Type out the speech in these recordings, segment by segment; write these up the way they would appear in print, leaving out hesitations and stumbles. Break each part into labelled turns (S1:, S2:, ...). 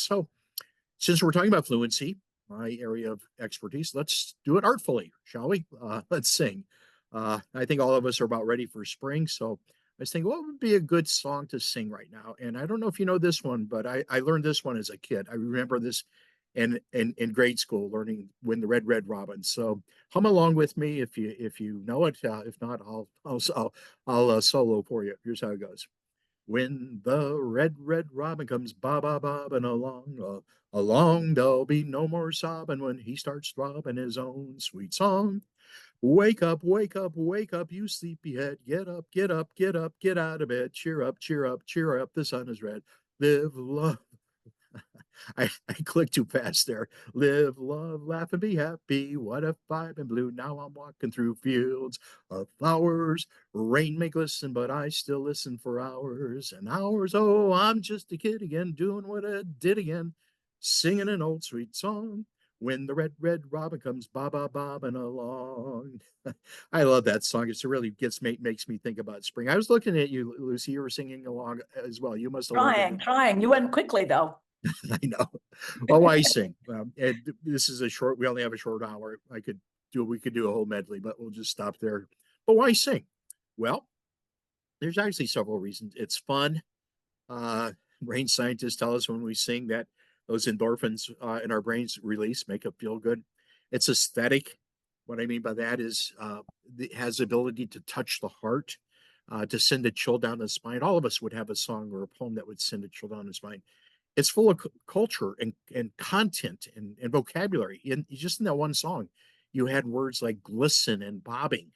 S1: So since we're talking about fluency, my area of expertise, let's do it artfully, shall we? Let's sing. I think all of us are about ready for spring. So I was thinking, what would be a good song to sing right now? And I don't know if you know this one, but I learned this one as a kid. I remember this in grade school, learning When the Red Robin. So hum along with me if you know it. If not, I'll solo for you. Here's how it goes. When the red robin comes bobbing along, along there'll be no more sobbing when he starts throbbing his own sweet song. Wake up, wake up, wake up, you sleepyhead. Get up, get up, get up, get out of bed. Cheer up, cheer up, cheer up, the sun is red. Live, love. I clicked too fast there. Live, love, laugh, and be happy. What if I've been blue? Now I'm walking through fields of flowers. Rain may glisten, but I still listen for hours and hours. Oh, I'm just a kid again, doing what I did again, singing an old sweet song. When the red robin comes bobbing along. I love that song. It really makes me think about spring. I was looking at you, Lucy. You were singing along as well. You must have learned it.
S2: Trying. You went quickly though.
S1: I know. Well, why sing? And this is we only have a short hour. We could do a whole medley, but we'll just stop there. But why sing? Well, there's actually several reasons. It's fun. Brain scientists tell us when we sing that those endorphins in our brains release, make us feel good. It's aesthetic. What I mean by that is it has the ability to touch the heart, to send a chill down the spine. All of us would have a song or a poem that would send a chill down the spine. It's full of culture and content and vocabulary. Just in that one song, you had words like glisten and bobbing,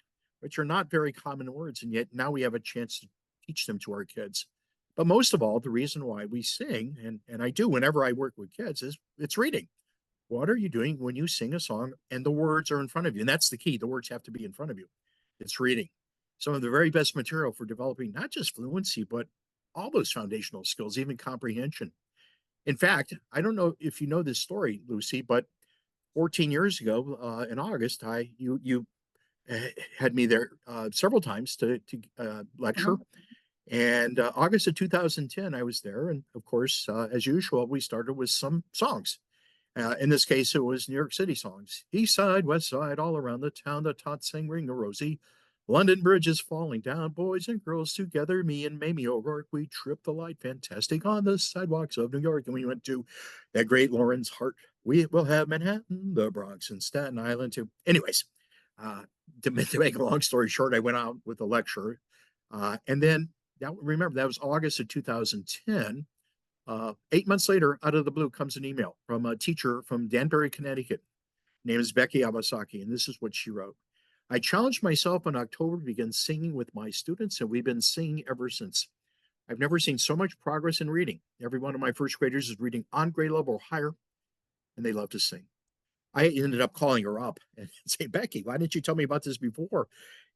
S1: which are not very common words, and yet now we have a chance to teach them to our kids. But most of all, the reason why we sing, and I do whenever I work with kids, is it's reading. What are you doing when you sing a song and the words are in front of you? And that's the key. The words have to be in front of you. It's reading. Some of the very best material for developing not just fluency, but all those foundational skills, even comprehension. In fact, I don't know if you know this story, Lucy, but 14 years ago in August, you had me there several times to lecture. And August of 2010, I was there. And of course, as usual, we started with some songs. In this case, it was New York City songs. East side, west side, all around the town, the tots sang Ring a Rosie. London Bridge is falling down, boys and girls together. Me and Mamie O'Rourke, we tripped the light fantastic on the sidewalks of New York. And we went to that great Lawrence Hart. We will have Manhattan, the Bronx, and Staten Island too. Anyways, to make a long story short, I went out with a lecture. And then, remember, that was August of 2010. 8 months later, out of the blue, comes an email from a teacher from Danbury, Connecticut. Her name is Becky Awasaki, and this is what she wrote. I challenged myself in October to begin singing with my students, and we've been singing ever since. I've never seen so much progress in reading. Every one of my first graders is reading on grade level or higher, and they love to sing. I ended up calling her up and saying, Becky, why didn't you tell me about this before?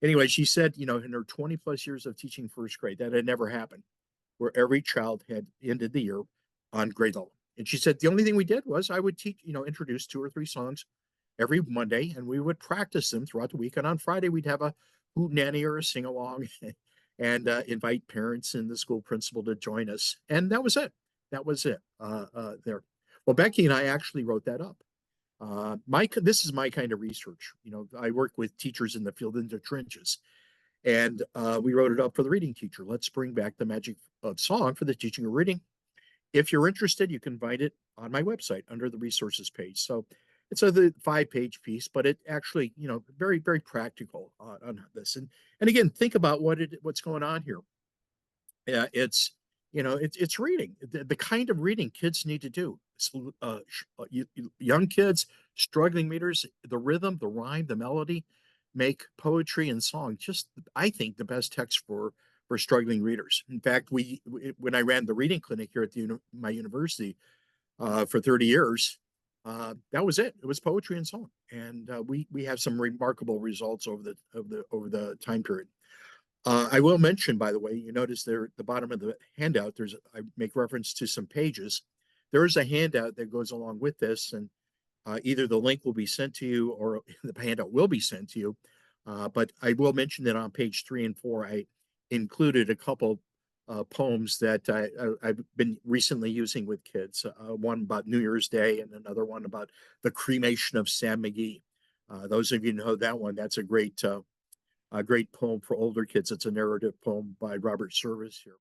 S1: Anyway, she said, in her 20 plus years of teaching first grade, that had never happened, where every child had ended the year on grade level. And she said, the only thing we did was I would teach, introduce 2 or 3 songs every Monday, and we would practice them throughout the week. And on Friday, we'd have a hootenanny or a sing-along and invite parents and the school principal to join us. And that was it. That was it there. Well, Becky and I actually wrote that up. This is my kind of research. I work with teachers in the field, in the trenches. And we wrote it up for the reading teacher. Let's bring back the magic of song for the teaching of reading. If you're interested, you can find it on my website under the resources page. So it's a 5-page piece, but it actually, very, very practical on this. And again, think about what's going on here. It's reading, the kind of reading kids need to do. Young kids, struggling readers, the rhythm, the rhyme, the melody make poetry and song just, I think, the best text for struggling readers. In fact, when I ran the reading clinic here at my university for 30 years, that was it. It was poetry and song, and we have some remarkable results over the time period. I will mention, by the way, you notice there at the bottom of the handout, I make reference to some pages. There is a handout that goes along with this, and either the link will be sent to you or the handout will be sent to you. But I will mention that on page 3 and 4, I included a couple poems that I've been recently using with kids. One about New Year's Day and another one about the cremation of Sam McGee. Those of you know that one, that's a great poem for older kids. It's a narrative poem by Robert Service here.